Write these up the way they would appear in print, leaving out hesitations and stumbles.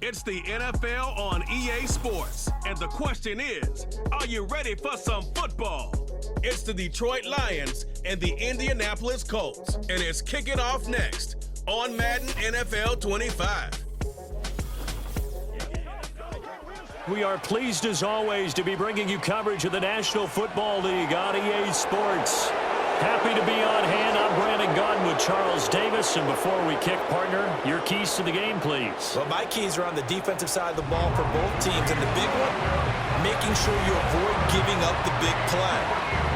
It's the NFL on EA Sports, and the question is, are you ready for some football? It's the Detroit Lions and the Indianapolis Colts, and it's kicking off next on Madden NFL 25. We are pleased as always to be bringing you coverage of the National Football League on EA Sports. Happy to be on hand. I'm Brandon Gunn with Charles Davis. And before we kick, partner, your keys to the game, please. Well, my keys are on the defensive side of the ball for both teams. And the big one, making sure you avoid giving up the big play.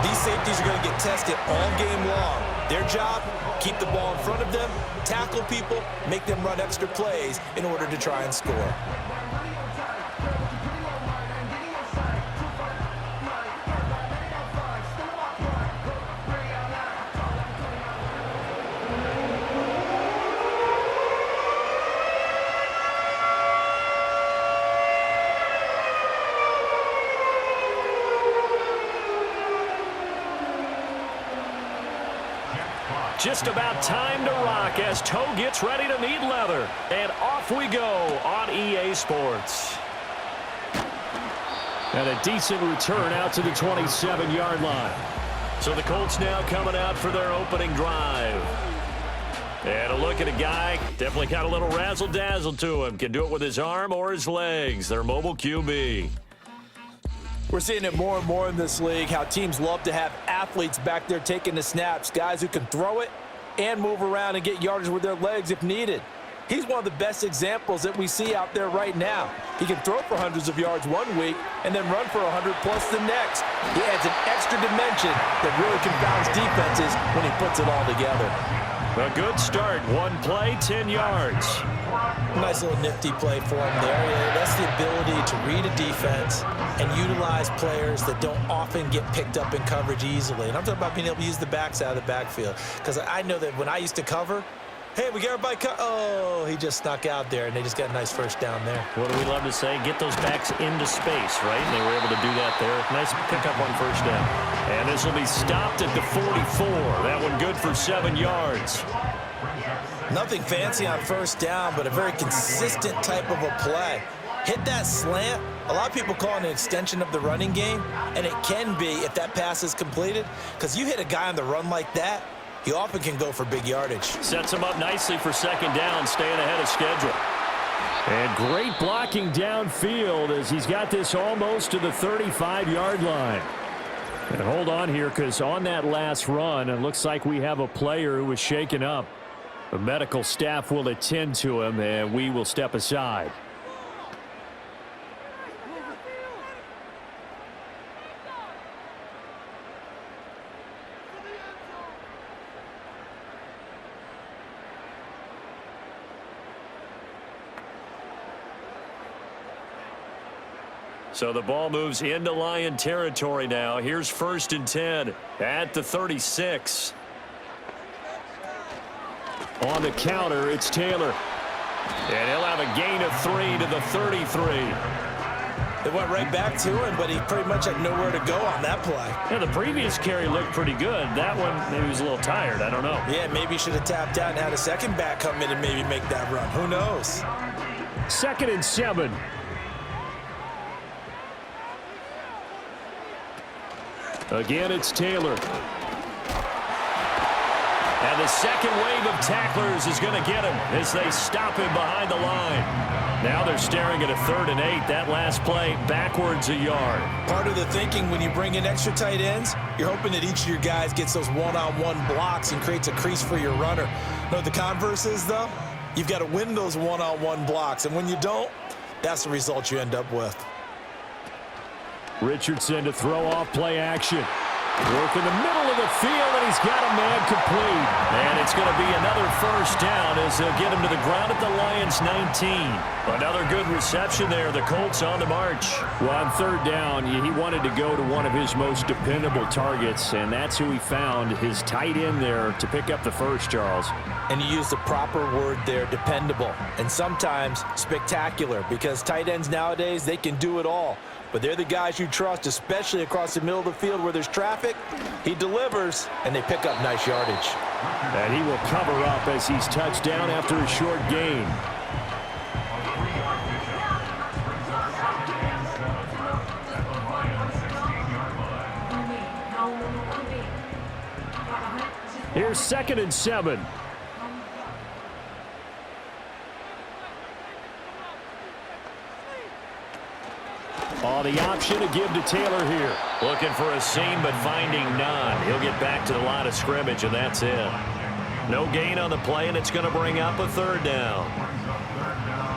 These safeties are going to get tested all game long. Their job, keep the ball in front of them, tackle people, make them run extra plays in order to try and score. Just about time to rock as Toe gets ready to meet leather. And off we go on EA Sports. And a decent return out to the 27-yard line. So the Colts now coming out for their opening drive. And a look at a guy, definitely got a little razzle-dazzle to him. Can do it with his arm or his legs. Their mobile QB. We're seeing it more and more in this league, how teams love to have athletes back there taking the snaps, guys who can throw it and move around and get yardage with their legs if needed. He's one of the best examples that we see out there right now. He can throw for hundreds of yards one week and then run for 100+ the next. He adds an extra dimension that really confounds defenses when he puts it all together. A good start. One play, 10 yards. Nice little nifty play for him there. Yeah, that's the ability to read a defense and utilize players that don't often get picked up in coverage easily. And I'm talking about being able to use the backs out of the backfield. Because I know that when I used to cover, hey, we got everybody oh, he just snuck out there, and they just got a nice first down there. What do we love to say? Get those backs into space, right? And they were able to do that there. Nice pickup on first down. And this will be stopped at the 44. That one good for 7 yards. Nothing fancy on first down, but a very consistent type of a play. Hit that slant. A lot of people call it an extension of the running game, and it can be if that pass is completed, because you hit a guy on the run like that, he often can go for big yardage. Sets him up nicely for second down, staying ahead of schedule. And great blocking downfield as he's got this almost to the 35-yard line. And hold on here, because on that last run, it looks like we have a player who was shaken up. The medical staff will attend to him, and we will step aside. So the ball moves into Lion territory now. Here's 1st and 10 at the 36. On the counter, it's Taylor. And he'll have a gain of 3 to the 33. They went right back to him, but he pretty much had nowhere to go on that play. Yeah, the previous carry looked pretty good. That one, maybe he was a little tired. I don't know. Yeah, maybe he should have tapped out and had a second back come in and maybe make that run. Who knows? 2nd and 7. Again, it's Taylor. And the second wave of tacklers is going to get him as they stop him behind the line. Now they're staring at a 3rd and 8. That last play backwards a yard. Part of the thinking when you bring in extra tight ends, you're hoping that each of your guys gets those one-on-one blocks and creates a crease for your runner. Know what the converse is, though? You've got to win those one-on-one blocks. And when you don't, that's the result you end up with. Richardson to throw off play action. Work in the middle of the field, and he's got a man complete. And it's going to be another first down as they'll get him to the ground at the Lions' 19. Another good reception there. The Colts on the march. Well, on 3rd down, he wanted to go to one of his most dependable targets, and that's who he found, his tight end there, to pick up the first, Charles. And you use the proper word there, dependable, and sometimes spectacular, because tight ends nowadays, they can do it all. But they're the guys you trust, especially across the middle of the field where there's traffic. He delivers, and they pick up nice yardage. And he will cover up as he's touched down after a short gain. for 2nd and 7. On the option to give to Taylor here. Looking for a seam, but finding none. He'll get back to the line of scrimmage, and that's it. No gain on the play, and it's going to bring up a 3rd down.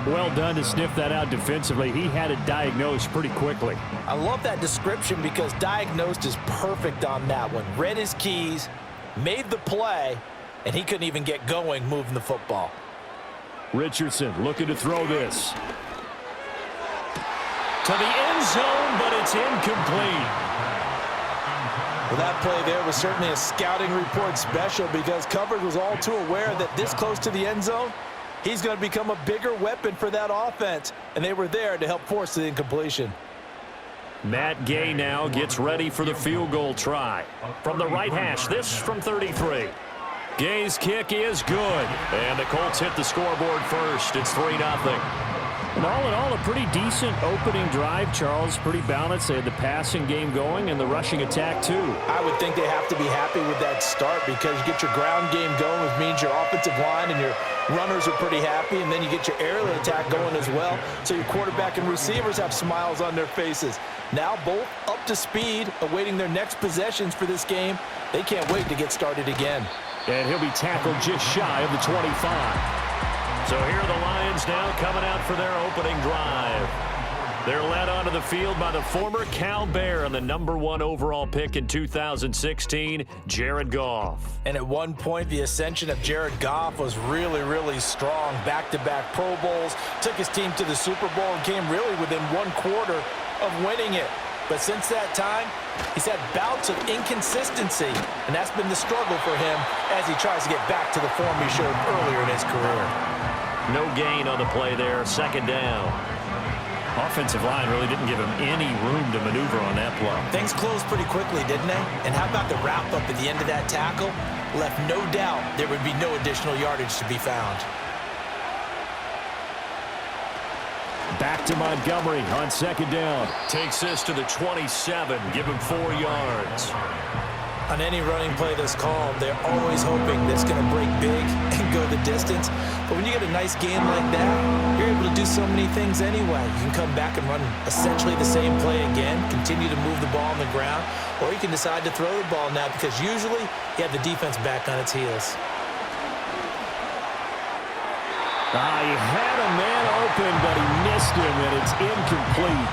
Well done to sniff that out defensively. He had it diagnosed pretty quickly. I love that description because diagnosed is perfect on that one. Read his keys, made the play, and he couldn't even get going moving the football. Richardson looking to throw this. To the end zone, but it's incomplete. Well, that play there was certainly a scouting report special because coverage was all too aware that this close to the end zone, he's going to become a bigger weapon for that offense, and they were there to help force the incompletion. Matt Gay now gets ready for the field goal try. From the right hash, this from 33. Gay's kick is good, and the Colts hit the scoreboard first. It's 3-0. And all in all, a pretty decent opening drive, Charles. Pretty balanced. They had the passing game going and the rushing attack, too. I would think they have to be happy with that start because you get your ground game going, which means your offensive line and your runners are pretty happy, and then you get your aerial attack going as well, so your quarterback and receivers have smiles on their faces. Now both up to speed, awaiting their next possessions for this game. They can't wait to get started again. And he'll be tackled just shy of the 25. So here are the Lions now coming out for their opening drive. They're led onto the field by the former Cal Bear and the #1 overall pick in 2016, Jared Goff. And at one point, the ascension of Jared Goff was really, really strong. Back-to-back Pro Bowls, took his team to the Super Bowl and came really within 1/4 of winning it. But since that time, he's had bouts of inconsistency, and that's been the struggle for him as he tries to get back to the form he showed earlier in his career. No gain on the play there, 2nd down. Offensive line really didn't give him any room to maneuver on that play. Things closed pretty quickly, didn't they? And how about the wrap-up at the end of that tackle? Left no doubt there would be no additional yardage to be found. Back to Montgomery on 2nd down. Takes this to the 27, give him 4 yards. On any running play that's called, they're always hoping that it's going to break big and go the distance. But when you get a nice game like that, you're able to do so many things anyway. You can come back and run essentially the same play again, continue to move the ball on the ground, or you can decide to throw the ball now because usually you have the defense back on its heels. He had a man open, but he missed him, and it's incomplete.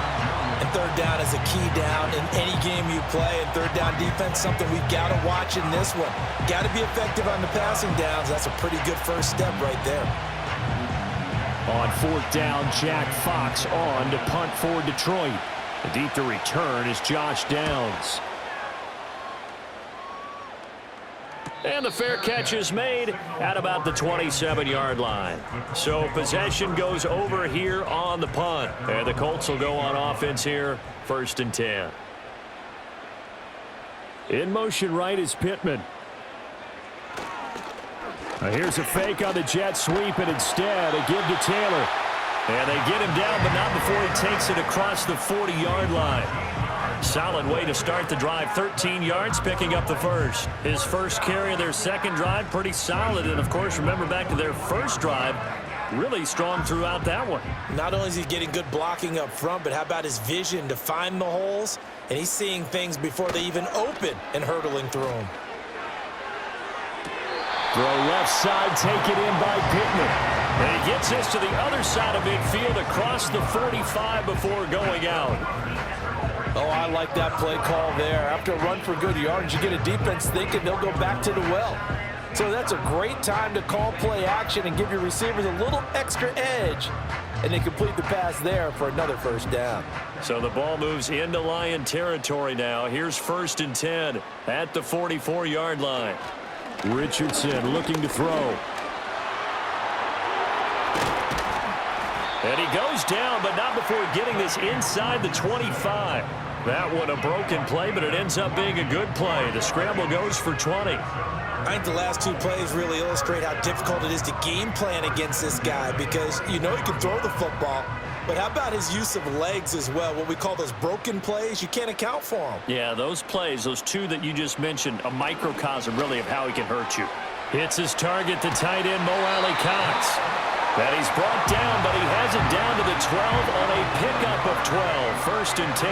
And 3rd down is a key down in any game you play. And 3rd down defense, something we've got to watch in this one. Got to be effective on the passing downs. That's a pretty good first step right there. On 4th down, Jack Fox on to punt for Detroit. The deep to return is Josh Downs. And the fair catch is made at about the 27-yard line. So possession goes over here on the punt. And the Colts will go on offense here, 1st and 10. In motion right is Pittman. Here's a fake on the jet sweep, and instead a give to Taylor. And they get him down, but not before he takes it across the 40-yard line. Solid way to start the drive. 13 yards, picking up the first. His first carry of their second drive, pretty solid. And, of course, remember back to their first drive, really strong throughout that one. Not only is he getting good blocking up front, but how about his vision to find the holes? And he's seeing things before they even open and hurdling through them. Throw left side, taken in by Pittman. And he gets this to the other side of midfield across the 45 before going out. Oh, I like that play call there. After a run for good yardage, you get a defense thinking they'll go back to the well. So that's a great time to call play action and give your receivers a little extra edge. And they complete the pass there for another 1st down. So the ball moves into Lion territory now. Here's 1st and 10 at the 44-yard line. Richardson looking to throw. And he goes down, but not before getting this inside the 25. That one a broken play, but it ends up being a good play. The scramble goes for 20. I think the last 2 plays really illustrate how difficult it is to game plan against this guy because you know he can throw the football, But how about his use of legs as well, what we call those broken plays? You can't account for them. Yeah, those plays, those two that you just mentioned, a microcosm really of how he can hurt you. Hits his target, the tight end, Mo Alley-Cox. That he's brought down, but he has it down to the 12 on a pickup of 12, 1st and 10.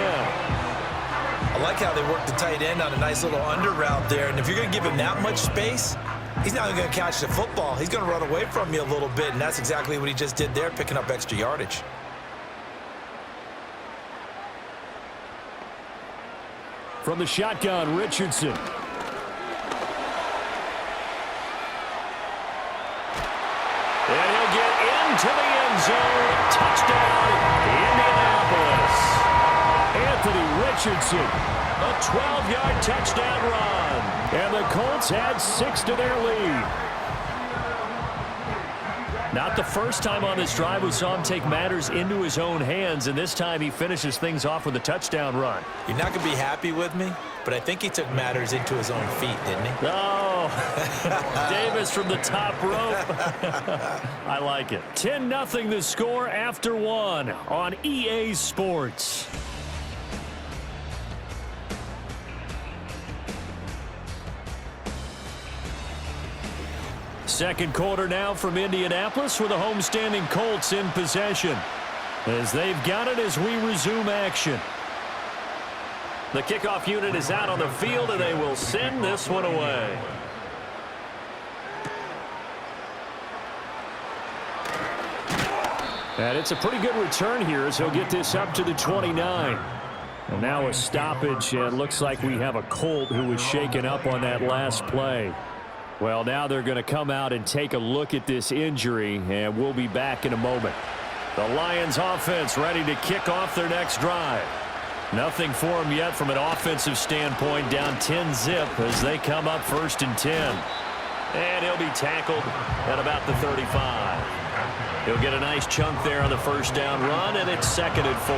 I like how they work the tight end on a nice little under route there. And if you're going to give him that much space, he's not going to catch the football. He's going to run away from you a little bit, and that's exactly what he just did there, picking up extra yardage. From the shotgun, Richardson. And he'll get into the end zone. Touchdown, Indianapolis. Anthony Richardson. A 12-yard touchdown run. And the Colts add 6 to their lead. Not the first time on this drive we saw him take matters into his own hands, and this time he finishes things off with a touchdown run. You're not going to be happy with me, but I think he took matters into his own feet, didn't he? Oh, Davis from the top rope. I like it. 10-0 the score after 1 on EA Sports. Second quarter now from Indianapolis with the homestanding Colts in possession as they've got it as we resume action. The kickoff unit is out on the field, and they will send this one away. And it's a pretty good return here as he'll get this up to the 29. And now a stoppage, and it looks like we have a Colt who was shaken up on that last play. Well, now they're going to come out and take a look at this injury, and we'll be back in a moment. The Lions offense ready to kick off their next drive. Nothing for them yet from an offensive standpoint, down 10-zip as they come up 1st and 10. And he'll be tackled at about the 35. He'll get a nice chunk there on the first down run, and it's 2nd and 4.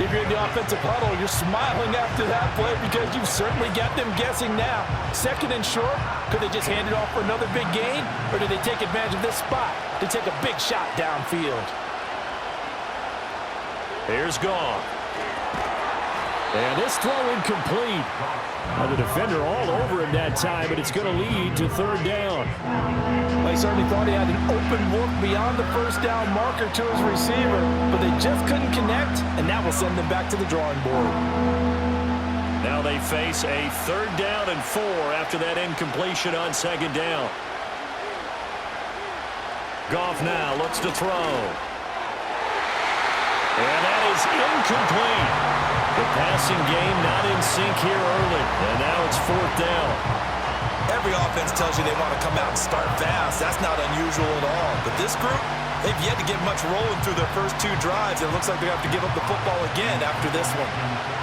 If you're in the offensive huddle, you're smiling after that play because you've certainly got them guessing now. 2nd and short, could they just hand it off for another big gain, or did they take advantage of this spot to take a big shot downfield? Here's Goff. And this throw incomplete. Now the defender all over him that time, but it's going to lead to 3rd down. Well, he certainly thought he had an open look beyond the first down marker to his receiver, but they just couldn't connect, and that will send them back to the drawing board. Now they face a 3rd down and 4 after that incompletion on 2nd down. Goff now looks to throw. And that is incomplete. The passing game not in sync here early, and now it's 4th down. Every offense tells you they want to come out and start fast. That's not unusual at all. But this group, they've yet to get much rolling through their first 2 drives. It looks like they have to give up the football again after this one.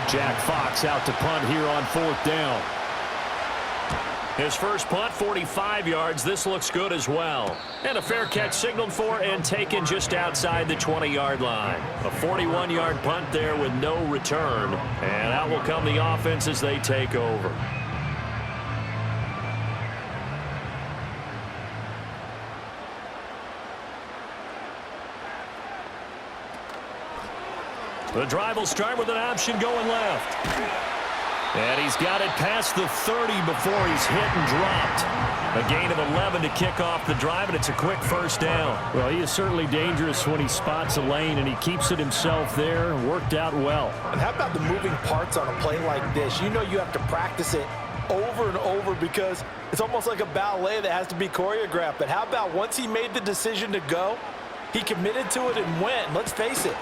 Jack Fox out to punt here on 4th down. His first punt, 45 yards. This looks good as well. And a fair catch signaled for and taken just outside the 20-yard line. A 41-yard punt there with no return. And out will come the offense as they take over. The drive will start with an option going left. And he's got it past the 30 before he's hit and dropped. A gain of 11 to kick off the drive, and it's a quick 1st down. Well, he is certainly dangerous when he spots a lane, and he keeps it himself there. Worked out well. And how about the moving parts on a play like this? You know you have to practice it over and over because it's almost like a ballet that has to be choreographed. But how about once he made the decision to go, he committed to it and went. Let's face it.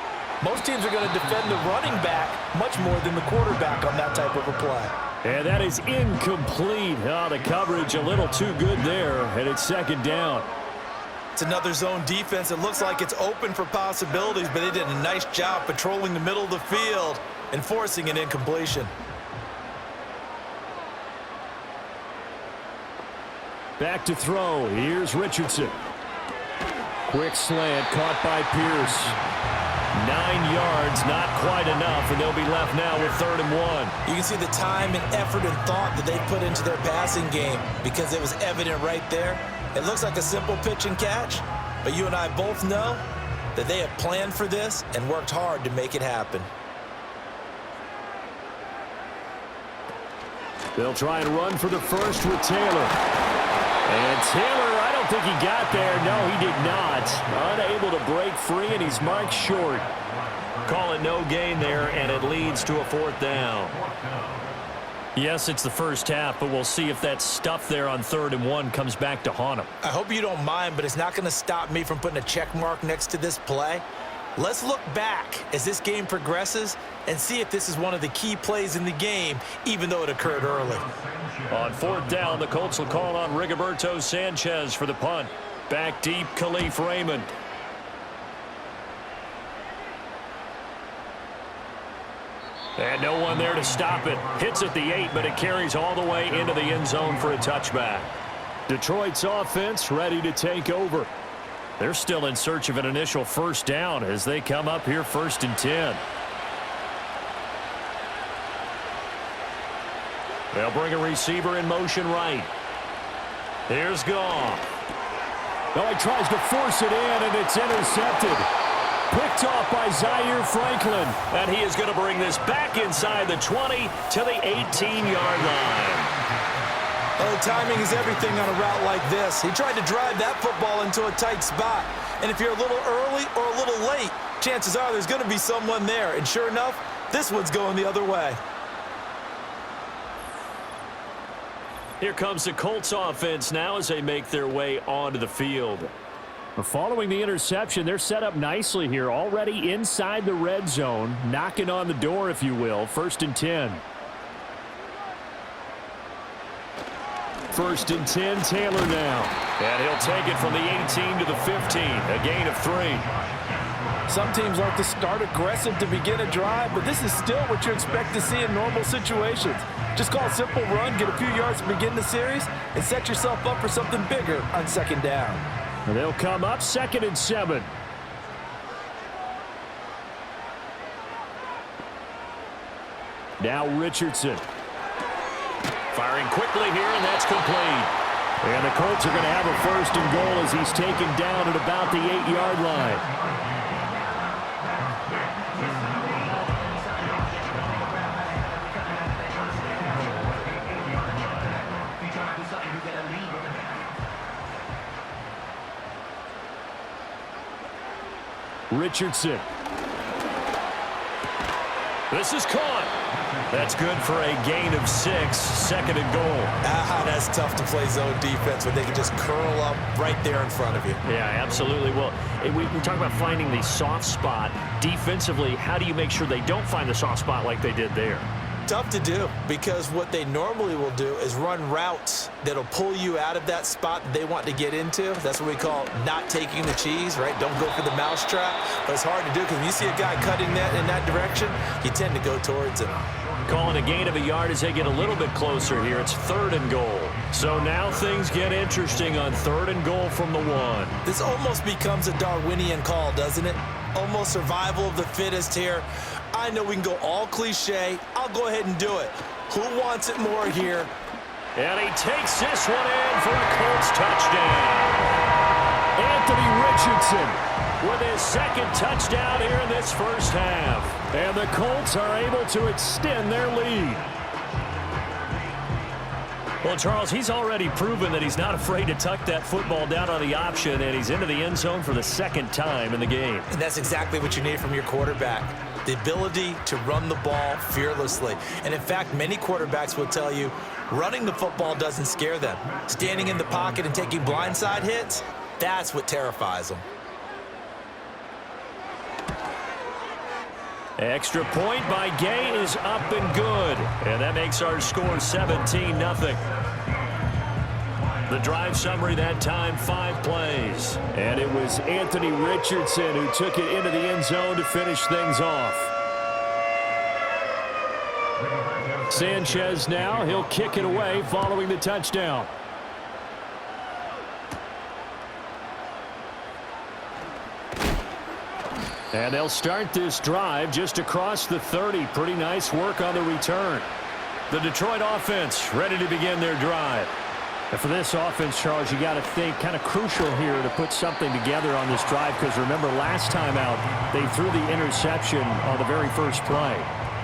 Most teams are going to defend the running back much more than the quarterback on that type of a play. And that is incomplete. Oh, the coverage a little too good there, and it's 2nd down. It's another zone defense. It looks like it's open for possibilities, but they did a nice job patrolling the middle of the field and forcing an incompletion. Back to throw. Here's Richardson. Quick slant caught by Pierce. 9 yards, not quite enough, and they'll be left now with 3rd and 1. You can see the time and effort and thought that they put into their passing game because it was evident right there. It looks like a simple pitch and catch, but you and I both know that they have planned for this and worked hard to make it happen. They'll try and run for the first with Taylor. And Taylor, I don't think he got there. No, he did not. Unable to break free, and he's marked short. Call it no gain there, and it leads to a 4th down. Yes, it's the first half, but we'll see if that stuff there on 3rd and 1 comes back to haunt him. I hope you don't mind, but it's not going to stop me from putting a check mark next to this play. Let's look back as this game progresses and see if this is one of the key plays in the game, even though it occurred early. On 4th down, the Colts will call on Rigoberto Sanchez for the punt. Back deep, Khalif Raymond. And no one there to stop it. Hits at the 8, but it carries all the way into the end zone for a touchback. Detroit's offense ready to take over. They're still in search of an initial 1st down as they come up here 1st and 10. They'll bring a receiver in motion right. Here's Goff. Oh, he tries to force it in, and it's intercepted. Picked off by Zaire Franklin. And he is going to bring this back inside the 20 to the 18-yard line. Oh, timing is everything on a route like this. He tried to drive that football into a tight spot. And if you're a little early or a little late, chances are there's going to be someone there. And sure enough, this one's going the other way. Here comes the Colts offense now as they make their way onto the field. Following the interception, they're set up nicely here, already inside the red zone, knocking on the door, if you will. 1st and 10. 1st and 10, Taylor now. And he'll take it from the 18 to the 15, a gain of 3. Some teams like to start aggressive to begin a drive, but this is still what you expect to see in normal situations. Just call a simple run, get a few yards to begin the series, and set yourself up for something bigger on 2nd down. And they'll come up 2nd and 7. Now Richardson. Firing quickly here, and that's complete. And the Colts are going to have a 1st and goal as he's taken down at about the 8-yard line. Richardson. This is caught. That's good for a gain of 6, 2nd and goal. That's tough to play zone defense when they can just curl up right there in front of you. Yeah, absolutely. Well, we talk about finding the soft spot. Defensively, how do you make sure they don't find the soft spot like they did there? Tough to do, because what they normally will do is run routes that'll pull you out of that spot that they want to get into. That's what we call not taking the cheese, right? Don't go for the mousetrap. But it's hard to do because when you see a guy cutting that in that direction, you tend to go towards him. Calling a gain of a yard as they get a little bit closer here. It's 3rd and goal. So now things get interesting on 3rd and goal from the 1. This almost becomes a Darwinian call, doesn't it? Almost survival of the fittest here. I know we can go all cliche. I'll go ahead and do it. Who wants it more here? And he takes this one in for a Colts touchdown. Anthony Richardson with his 2nd touchdown here in this 1st half. And the Colts are able to extend their lead. Well, Charles, he's already proven that he's not afraid to tuck that football down on the option, and he's into the end zone for the 2nd time in the game. And that's exactly what you need from your quarterback. The ability to run the ball fearlessly. And in fact, many quarterbacks will tell you running the football doesn't scare them. Standing in the pocket and taking blindside hits, that's what terrifies them. Extra point by Gay is up and good. And that makes our score 17-0. The drive summary that time, 5 plays. And it was Anthony Richardson who took it into the end zone to finish things off. Sanchez now, he'll kick it away following the touchdown. And they'll start this drive just across the 30. Pretty nice work on the return. The Detroit offense ready to begin their drive. And for this offense, Charles, you got to think kind of crucial here to put something together on this drive, because remember last time out they threw the interception on the very first play.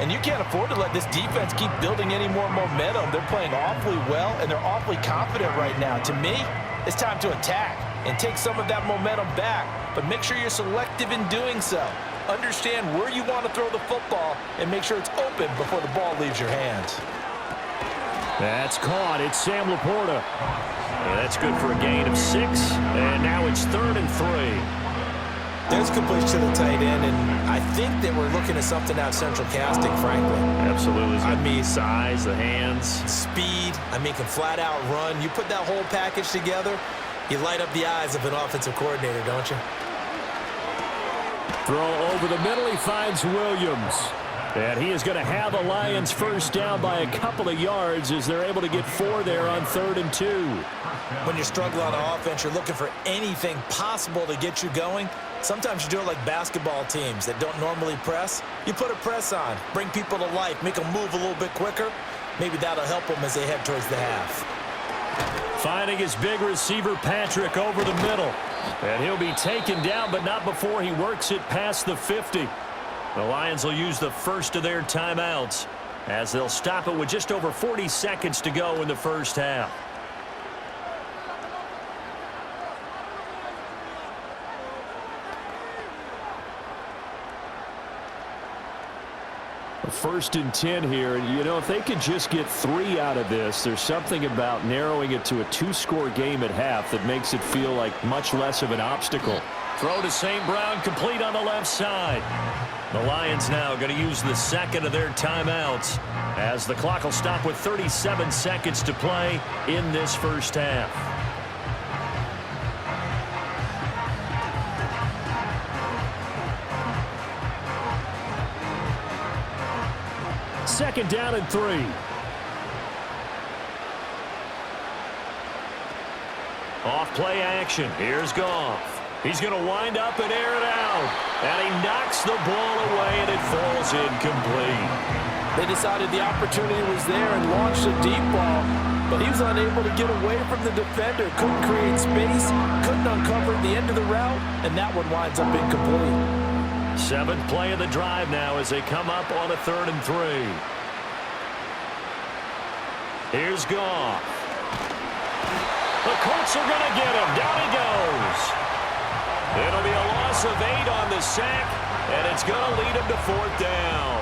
And you can't afford to let this defense keep building any more momentum. They're playing awfully well, and they're awfully confident right now. To me, it's time to attack and take some of that momentum back, but make sure you're selective in doing so. Understand where you want to throw the football and make sure it's open before the ball leaves your hands. That's caught. It's Sam Laporta. Yeah, that's good for a gain of 6, and now it's 3rd and 3. There's completion to the tight end, and I think they were looking at something out central casting, frankly. Absolutely. I mean, size, the hands. Speed, can flat out run. You put that whole package together, you light up the eyes of an offensive coordinator, don't you? Throw over the middle, he finds Williams. And he is going to have the Lions first down by a couple of yards as they're able to get 4 there on 3rd and 2. When you're struggling on offense, you're looking for anything possible to get you going. Sometimes you do it like basketball teams that don't normally press. You put a press on, bring people to life, make them move a little bit quicker. Maybe that'll help them as they head towards the half. Finding his big receiver, Patrick, over the middle. And he'll be taken down, but not before he works it past the 50. The Lions will use the first of their timeouts as they'll stop it with just over 40 seconds to go in the first half. First and 10 here, and if they could just get 3 out of this, there's something about narrowing it to a 2-score game at half that makes it feel like much less of an obstacle. Throw to St. Brown, complete on the left side. The Lions now going to use the second of their timeouts as the clock will stop with 37 seconds to play in this first half. Second down and 3. Off play action. Here's Goff. He's going to wind up and air it out. And he knocks the ball away, and it falls incomplete. They decided the opportunity was there and launched a deep ball, but he was unable to get away from the defender. Couldn't create space, couldn't uncover the end of the route, and that one winds up incomplete. 7th play of the drive now as they come up on a 3rd and 3. Here's Goff. The Colts are going to get him. Down he goes. It'll be a loss of 8 on the sack, and it's going to lead him to 4th down.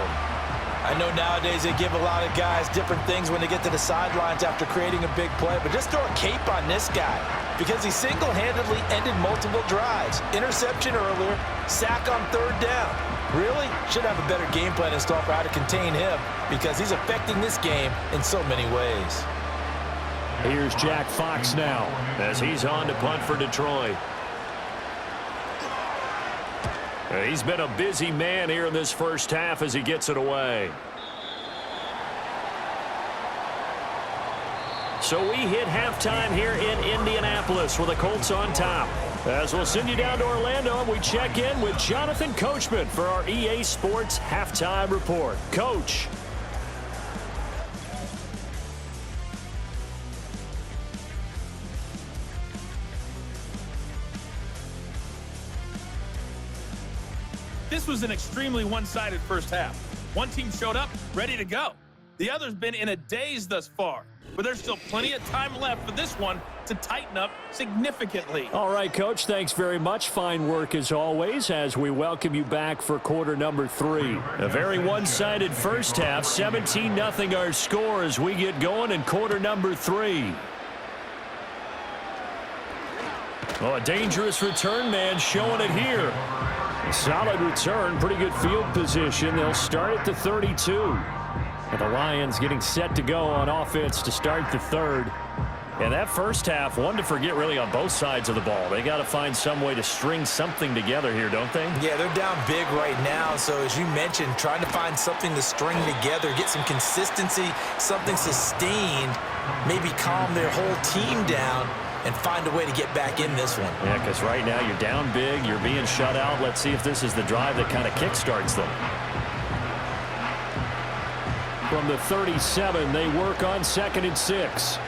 I know nowadays they give a lot of guys different things when they get to the sidelines after creating a big play, but just throw a cape on this guy because he single-handedly ended multiple drives. Interception earlier, sack on 3rd down. Really? Should have a better game plan installed for how to contain him because he's affecting this game in so many ways. Here's Jack Fox now as he's on to punt for Detroit. He's been a busy man here in this first half as he gets it away. So we hit halftime here in Indianapolis with the Colts on top. As we'll send you down to Orlando and we check in with Jonathan Coachman for our EA Sports Halftime Report. Coach. This was an extremely one-sided first half. One team showed up, ready to go. The other's been in a daze thus far, but there's still plenty of time left for this one to tighten up significantly. All right, Coach, thanks very much. Fine work as always as we welcome you back for quarter number 3. A very one-sided first half, 17-0 our score as we get going in quarter number 3. Oh, a dangerous return man showing it here. Solid return, pretty good field position. They'll start at the 32. And the Lions getting set to go on offense to start the 3rd. And that first half, one to forget really on both sides of the ball. They got to find some way to string something together here, don't they? Yeah, they're down big right now. So as you mentioned, trying to find something to string together, get some consistency, something sustained, maybe calm their whole team down and find a way to get back in this one. Yeah, because right now you're down big, you're being shut out. Let's see if this is the drive that kind of kickstarts them. From the 37, they work on 2nd and 6.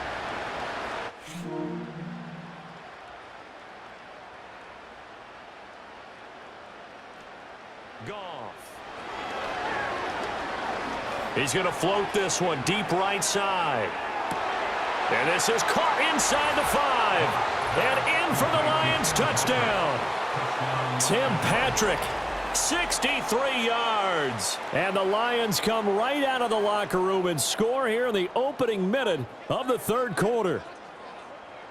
He's going to float this one deep right side. And this is caught inside the 5. And in for the Lions touchdown. Tim Patrick, 63 yards. And the Lions come right out of the locker room and score here in the opening minute of the third quarter.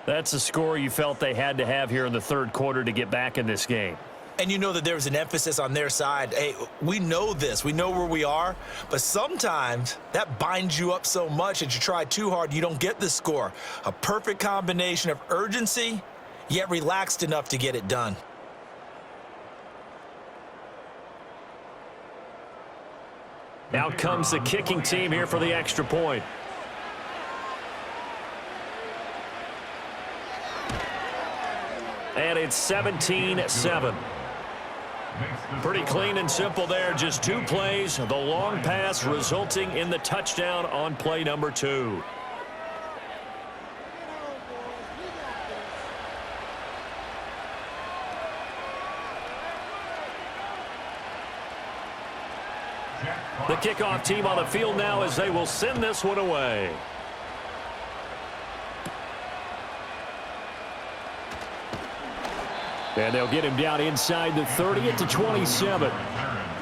That's a score you felt they had to have here in the third quarter to get back in this game. And you know that there was an emphasis on their side. Hey, we know this. We know where we are. But sometimes that binds you up so much that you try too hard, you don't get the score. A perfect combination of urgency, yet relaxed enough to get it done. Out comes the kicking team here for the extra point. And it's 17-7. Pretty clean and simple there. Just 2 plays. The long pass resulting in the touchdown on play number 2. The kickoff team on the field now as they will send this one away. And they'll get him down inside the 30 at the 27.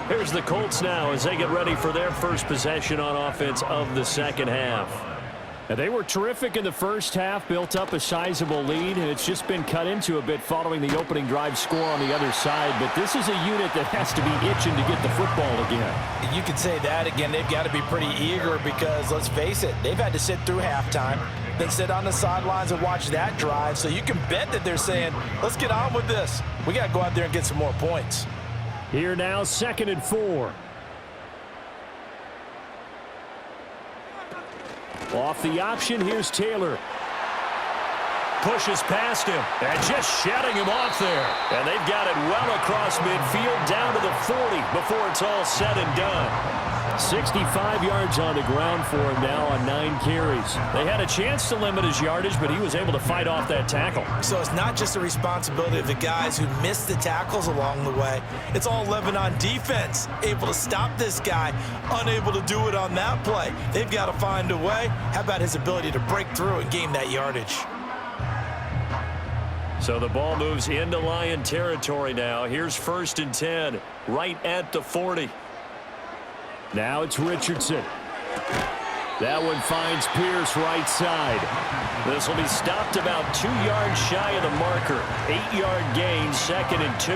Here's the Colts now as they get ready for their first possession on offense of the second half. And they were terrific in the first half, built up a sizable lead, and it's just been cut into a bit following the opening drive score on the other side. But this is a unit that has to be itching to get the football again. You could say that again. They've got to be pretty eager because, let's face it, they've had to sit through halftime, then sit on the sidelines and watch that drive. So you can bet that they're saying, let's get on with this. We got to go out there and get some more points. Here now, 2nd and 4. Off the option, here's Taylor. Pushes past him and just shutting him off there. And they've got it well across midfield down to the 40 before it's all said and done. 65 yards on the ground for him now on 9 carries. They had a chance to limit his yardage, but he was able to fight off that tackle. So it's not just the responsibility of the guys who missed the tackles along the way. It's all living on defense, able to stop this guy, unable to do it on that play. They've got to find a way. How about his ability to break through and gain that yardage? So the ball moves into Lion territory now. Here's 1st and 10, right at the 40. Now it's Richardson. That one finds Pierce right side. This will be stopped about 2 yards shy of the marker. 8-yard gain, 2nd and 2.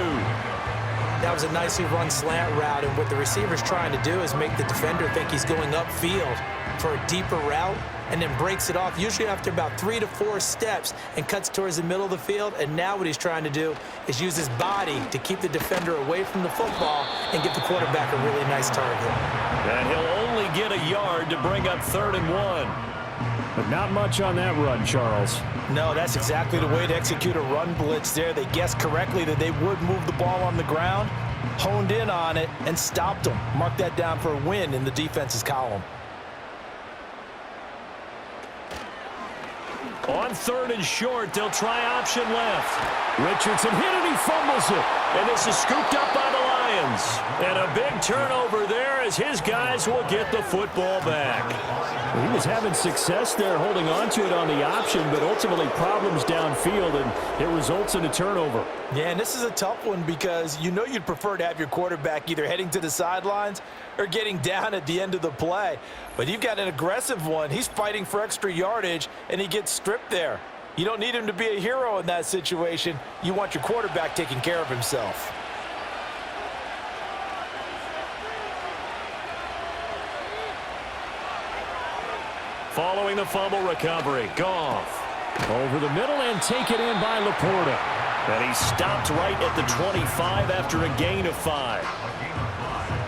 That was a nicely run slant route, and what the receiver's trying to do is make the defender think he's going upfield for a deeper route, and then breaks it off, usually after about 3 to 4 steps, and cuts towards the middle of the field. And now what he's trying to do is use his body to keep the defender away from the football and get the quarterback a really nice target. And he'll only get a yard to bring up 3rd and 1. But not much on that run, Charles. No, that's exactly the way to execute a run blitz there. They guessed correctly that they would move the ball on the ground, honed in on it, and stopped them. Mark that down for a win in the defense's column. On 3rd and short, they'll try option left. Richardson hit it, he fumbles it. And this is scooped up by the Lions. And a big turnover there as his guys will get the football back. He was having success there holding on to it on the option, but ultimately problems downfield, and it results in a turnover. Yeah, and this is a tough one because you know you'd prefer to have your quarterback either heading to the sidelines or getting down at the end of the play. But you've got an aggressive one. He's fighting for extra yardage, and he gets stripped there. You don't need him to be a hero in that situation. You want your quarterback taking care of himself. Following the fumble recovery, Goff. Over the middle and taken in by Laporta. And he stopped right at the 25 after a gain of 5.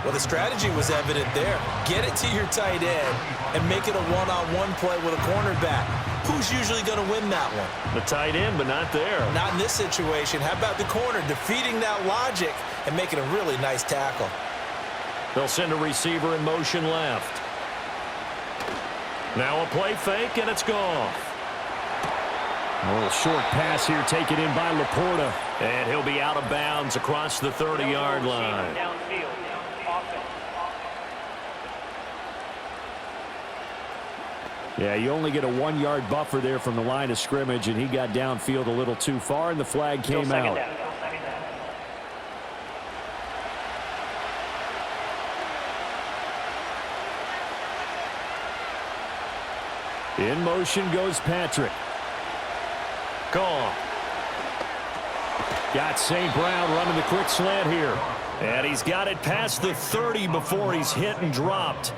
Well, the strategy was evident there. Get it to your tight end and make it a one-on-one play with a cornerback. Who's usually going to win that one? The tight end, but not there. Not in this situation. How about the corner defeating that logic and making a really nice tackle? They'll send a receiver in motion left. Now a play fake, and it's gone. A little short pass here taken in by Laporta. And he'll be out of bounds across the 30-yard line. Yeah, you only get a 1-yard buffer there from the line of scrimmage, and he got downfield a little too far, and the flag came out. In motion goes Patrick. Gone. Got St. Brown running the quick slant here. And he's got it past the 30 before he's hit and dropped.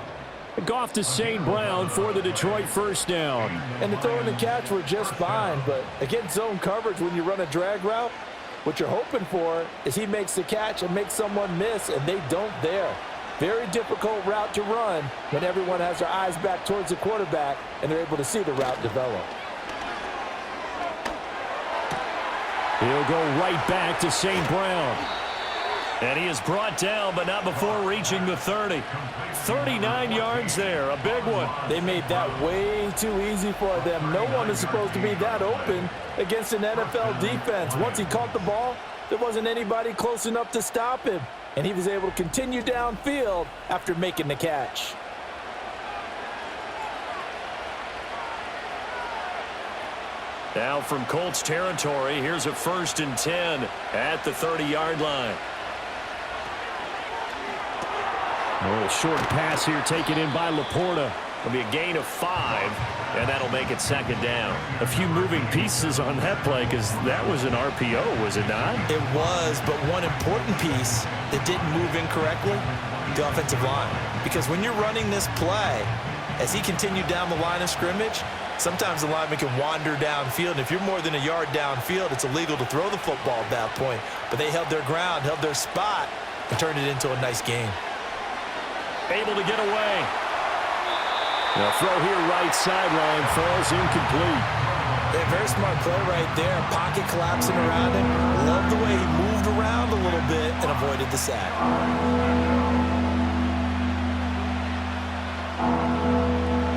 Goff to St. Brown for the Detroit first down. And the throw and the catch were just fine, but against zone coverage when you run a drag route, what you're hoping for is he makes the catch and makes someone miss, and they don't there. Very difficult route to run when everyone has their eyes back towards the quarterback and they're able to see the route develop. He'll go right back to St. Brown. And he is brought down, but not before reaching the 30. 39 yards there, a big one. They made that way too easy for them. No one is supposed to be that open against an NFL defense. Once he caught the ball, there wasn't anybody close enough to stop him. And he was able to continue downfield after making the catch. Now from Colts territory, here's a 1st and 10 at the 30-yard line. A little short pass here taken in by Laporta. It'll be a gain of 5, and that'll make it 2nd down. A few moving pieces on that play because that was an RPO, was it not? It was, but one important piece that didn't move incorrectly, the offensive line. Because when you're running this play, as he continued down the line of scrimmage, sometimes the lineman can wander downfield. And if you're more than a yard downfield, it's illegal to throw the football at that point. But they held their ground, held their spot, and turned it into a nice game. Able to get away. The throw here right sideline falls incomplete. Yeah, very smart play right there. Pocket collapsing around him. Love the way he moved around a little bit and avoided the sack.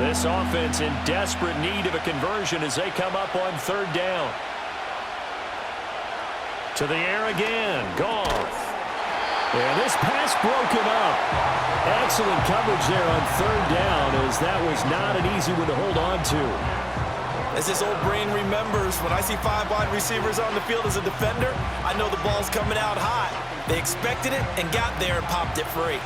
This offense in desperate need of a conversion as they come up on 3rd down. To the air again. Goff. And this pass broken up. Excellent coverage there on 3rd down as that was not an easy one to hold on to. As this old brain remembers, when I see 5 wide receivers on the field as a defender, I know the ball's coming out hot. They expected it and got there and popped it free.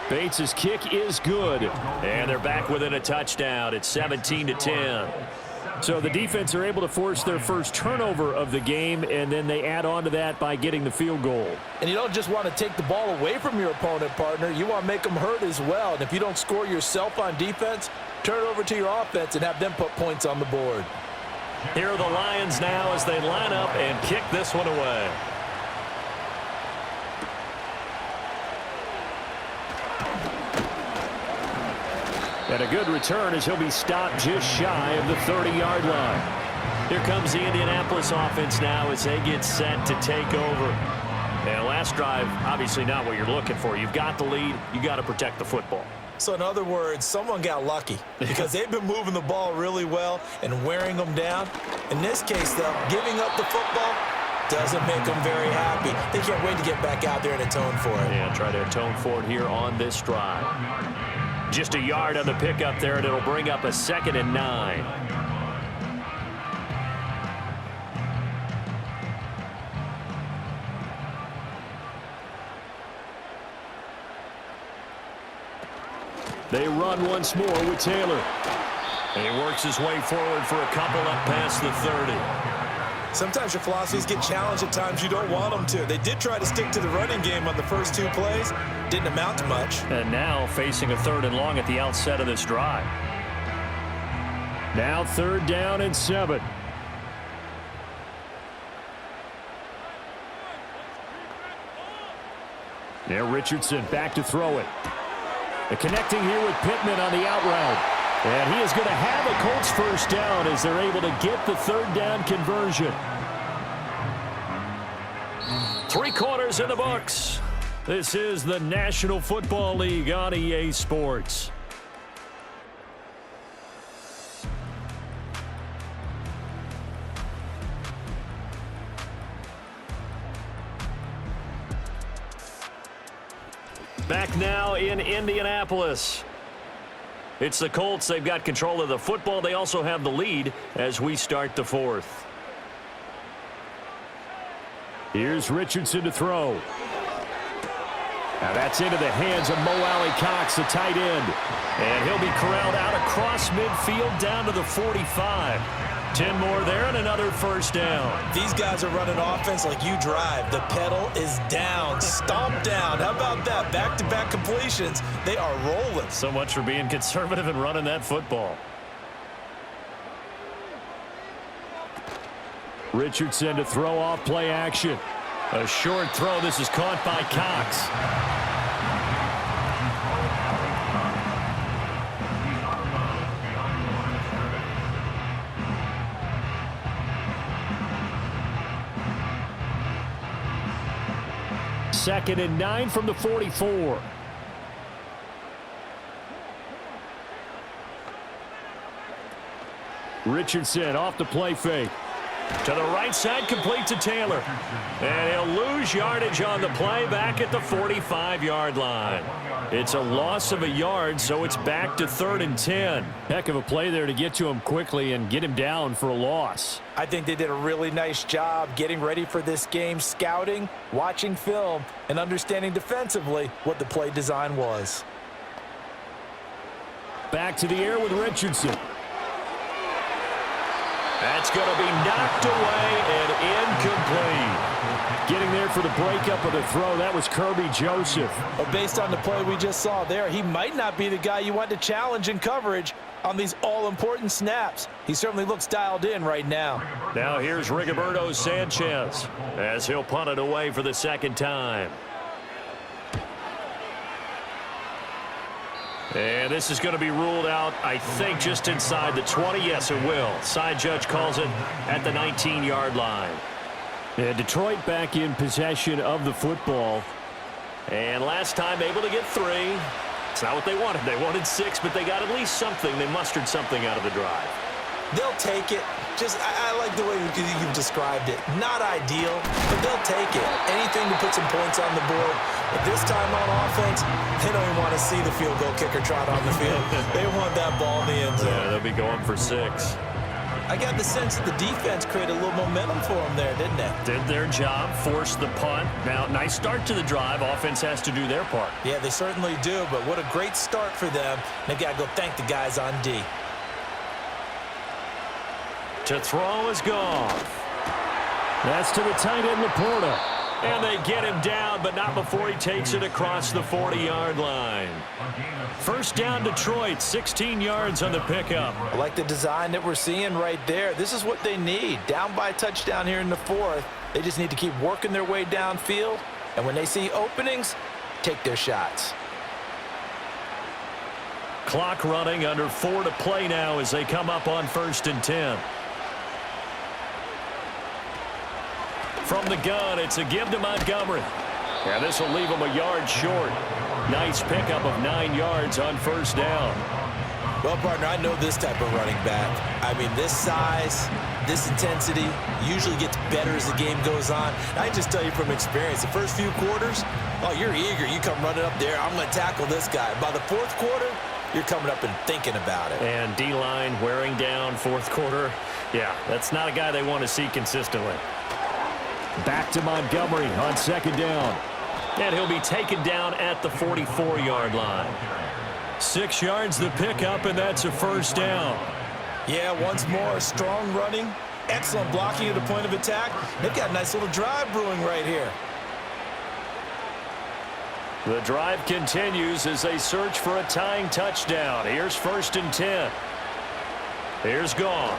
Bates' kick is good. And they're back within a touchdown. It's 17-10. So the defense are able to force their first turnover of the game, and then they add on to that by getting the field goal. And you don't just want to take the ball away from your opponent, partner. You want to make them hurt as well. And if you don't score yourself on defense, turn it over to your offense and have them put points on the board. Here are the Lions now as they line up and kick this one away. And a good return as he'll be stopped just shy of the 30-yard line. Here comes the Indianapolis offense now as they get set to take over. And last drive, obviously not what you're looking for. You've got the lead. You got to protect the football. So in other words, someone got lucky because they've been moving the ball really well and wearing them down. In this case, though, giving up the football doesn't make them very happy. They can't wait to get back out there and atone for it. Yeah, try to atone for it here on this drive. Just a yard on the pickup there, and it'll bring up a 2nd and 9. They run once more with Taylor. And he works his way forward for a couple up past the 30. Sometimes your philosophies get challenged at times you don't want them to. They did try to stick to the running game on the first 2 plays. Didn't amount to much. And now facing a 3rd and long at the outset of this drive. Now 3rd down and 7. There Richardson back to throw it. And connecting here with Pittman on the out route. And he is going to have a Colts first down as they're able to get the 3rd down conversion. 3 quarters in the books. This is the National Football League on EA Sports. Back now in Indianapolis. It's the Colts. They've got control of the football. They also have the lead as we start the fourth. Here's Richardson to throw. Now that's into the hands of Mo Alley-Cox, the tight end. And he'll be corralled out across midfield down to the 45. 10 more there and another first down. These guys are running offense like you drive. The pedal is down, stomp down. How about that? Back-to-back completions. They are rolling. So much for being conservative and running that football. Richardson to throw off play action. A short throw. This is caught by Cox. Second and 9 from the 44. Richardson off the play fake. To the right side, complete to Taylor. And he'll lose yardage on the play back at the 45-yard line. It's a loss of a yard, so it's back to 3rd and 10. Heck of a play there to get to him quickly and get him down for a loss. I think they did a really nice job getting ready for this game, scouting, watching film, and understanding defensively what the play design was. Back to the air with Richardson. That's going to be knocked away and incomplete. Getting there for the breakup of the throw, that was Kirby Joseph. But based on the play we just saw there, he might not be the guy you want to challenge in coverage on these all-important snaps. He certainly looks dialed in right now. Now here's Rigoberto Sanchez as he'll punt it away for the second time. And this is going to be ruled out, I think, just inside the 20. Yes, it will. Side judge calls it at the 19-yard line. Yeah, Detroit back in possession of the football. And last time able to get 3. It's not what they wanted. They wanted 6, but they got at least something. They mustered something out of the drive. They'll take it. I like the way you've described it. Not ideal, but they'll take it. Anything to put some points on the board. But this time on offense, they don't even want to see the field goal kicker trot on the field. They want that ball in the end zone. Yeah, they'll be going for 6. I got the sense that the defense created a little momentum for them there, didn't they? Did their job, forced the punt. Now, nice start to the drive. Offense has to do their part. Yeah, they certainly do, but what a great start for them. They got to go thank the guys on D. To throw is gone. That's to the tight end, Laporta. And they get him down, but not before he takes it across the 40-yard line. First down, Detroit, 16 yards on the pickup. I like the design that we're seeing right there. This is what they need. Down by a touchdown here in the 4th. They just need to keep working their way downfield. And when they see openings, take their shots. Clock running, under 4 to play now as they come up on 1st and 10. From the gun, it's a give to Montgomery. And this will leave him a yard short. Nice pickup of 9 yards on 1st down. Well, partner, I know this type of running back. I mean, this size, this intensity usually gets better as the game goes on. I just tell you from experience, the first few quarters, oh, you're eager. You come running up there, I'm going to tackle this guy. By the 4th quarter, you're coming up and thinking about it. And D-line wearing down 4th quarter. Yeah, that's not a guy they want to see consistently. Back to Montgomery on 2nd down. And he'll be taken down at the 44-yard line. 6 yards the pickup, and that's a 1st down. Yeah, once more, strong running, excellent blocking at the point of attack. They've got a nice little drive brewing right here. The drive continues as they search for a tying touchdown. Here's 1st and 10. Here's Gone.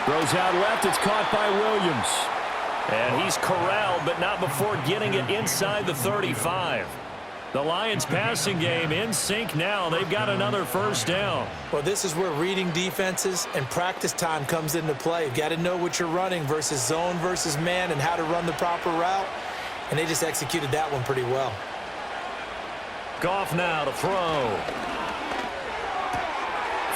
Throws out left. It's caught by Williams. And he's corralled, but not before getting it inside the 35. The Lions passing game in sync now. They've got another 1st down. Well, this is where reading defenses and practice time comes into play. You've got to know what you're running versus zone versus man and how to run the proper route. And they just executed that one pretty well. Goff now to throw.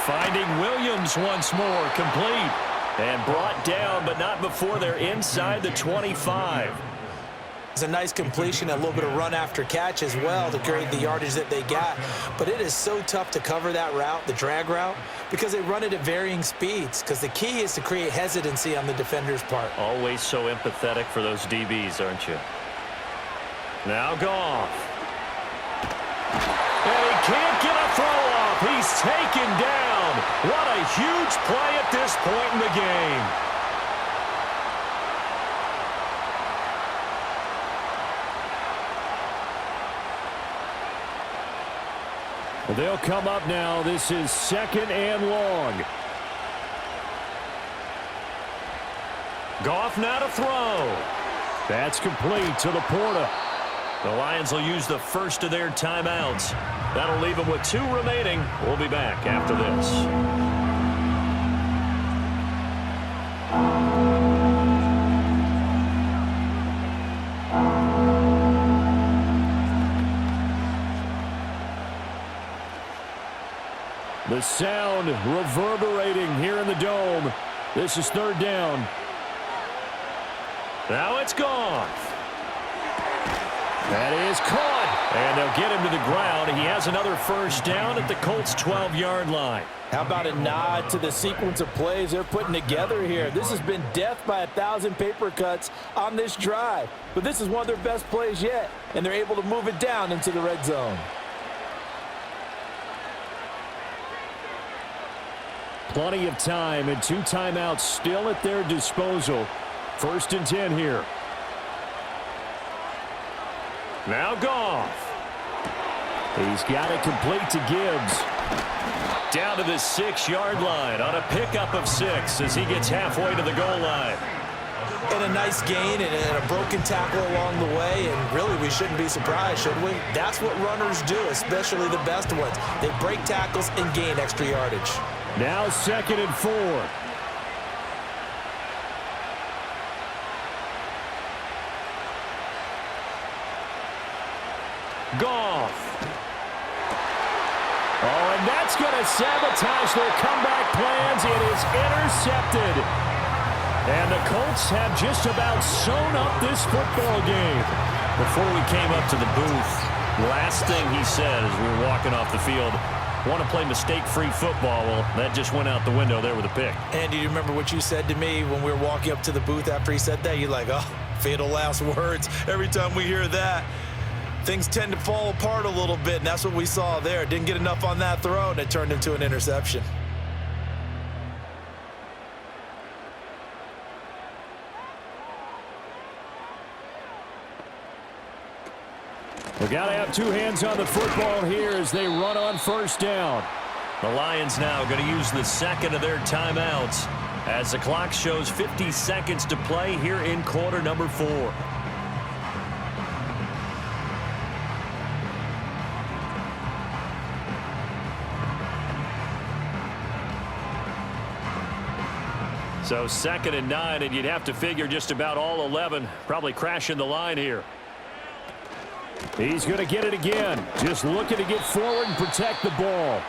Finding Williams once more, complete. And brought down, but not before they're inside the 25. It's a nice completion, a little bit of run after catch as well to create the yardage that they got. But it is so tough to cover that route, the drag route, because they run it at varying speeds. Because the key is to create hesitancy on the defender's part. Always so empathetic for those DBs, aren't you? Now Goff. And he can't get a throw off. He's taken down. What a huge play at this point in the game. They'll come up now. This is 2nd and long. Goff now to throw. That's complete to the Porta. The Lions will use the first of their timeouts. That'll leave them with 2 remaining. We'll be back after this. The sound reverberating here in the dome. This is 3rd down. Now it's Goff. That is caught. And they'll get him to the ground. He has another first down at the Colts' 12-yard line. How about a nod to the sequence of plays they're putting together here? This has been death by 1,000 paper cuts on this drive. But this is one of their best plays yet, and they're able to move it down into the red zone. Plenty of time and 2 timeouts still at their disposal. 1st and 10 here. Now Goff. He's got it complete to Gibbs. Down to the 6-yard line on a pickup of 6 as he gets halfway to the goal line. And a nice gain and a broken tackle along the way, and really we shouldn't be surprised, should we? That's what runners do, especially the best ones. They break tackles and gain extra yardage. Now 2nd and 4. Goff. Oh, and that's going to sabotage their comeback plans. It is intercepted. And the Colts have just about sewn up this football game. Before we came up to the booth, last thing he said as we were walking off the field, want to play mistake-free football. Well, that just went out the window there with a pick. And do you remember what you said to me when we were walking up to the booth after he said that? You're like, oh, fatal last words. Every time we hear that, things tend to fall apart a little bit, and that's what we saw there. Didn't get enough on that throw, and it turned into an interception. We got to have 2 hands on the football here as they run on 1st down. The Lions now going to use the 2nd of their timeouts as the clock shows 50 seconds to play here in quarter number 4. So 2nd and 9, and you'd have to figure just about all 11 probably crashing the line here. He's going to get it again. Just looking to get forward and protect the ball.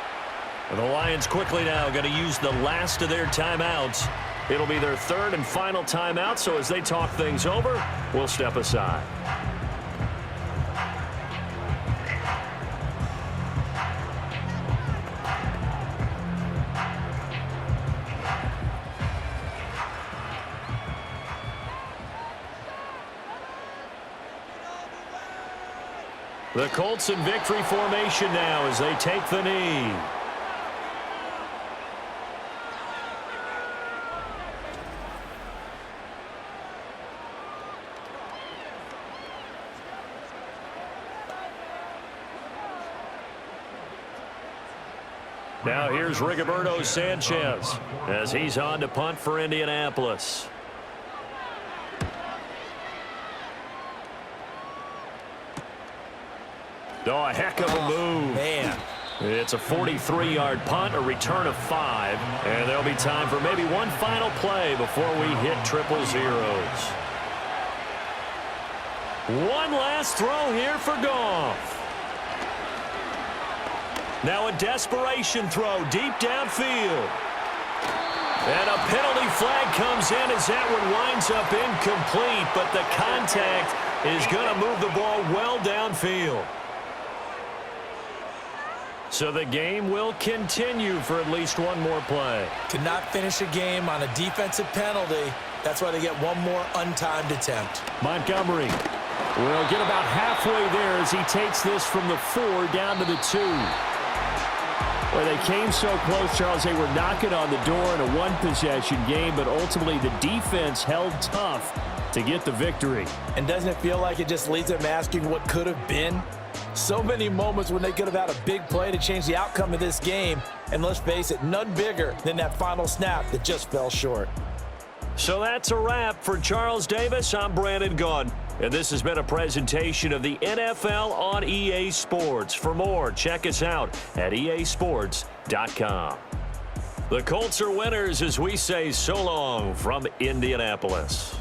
And the Lions quickly now going to use the last of their timeouts. It'll be their 3rd and final timeout, so as they talk things over, we'll step aside. The Colts in victory formation now as they take the knee. Now here's Rigoberto Sanchez as he's on to punt for Indianapolis. Oh, a heck of a move. Man. It's a 43-yard punt, a return of 5, and there'll be time for maybe one final play before we hit 000. One last throw here for Goff. Now a desperation throw deep downfield. And a penalty flag comes in as that one winds up incomplete, but the contact is going to move the ball well downfield. So the game will continue for at least one more play. Could not finish a game on a defensive penalty. That's why they get one more untimed attempt. Montgomery will get about halfway there as he takes this from the 4 down to the 2. Well, they came so close, Charles. They were knocking on the door in a one-possession game, but ultimately the defense held tough to get the victory. And doesn't it feel like it just leaves them asking what could have been? So many moments when they could have had a big play to change the outcome of this game. And let's face it, none bigger than that final snap that just fell short. So that's a wrap. For Charles Davis, I'm Brandon Gaudin. And this has been a presentation of the NFL on EA Sports. For more, check us out at easports.com. The Colts are winners as we say so long from Indianapolis.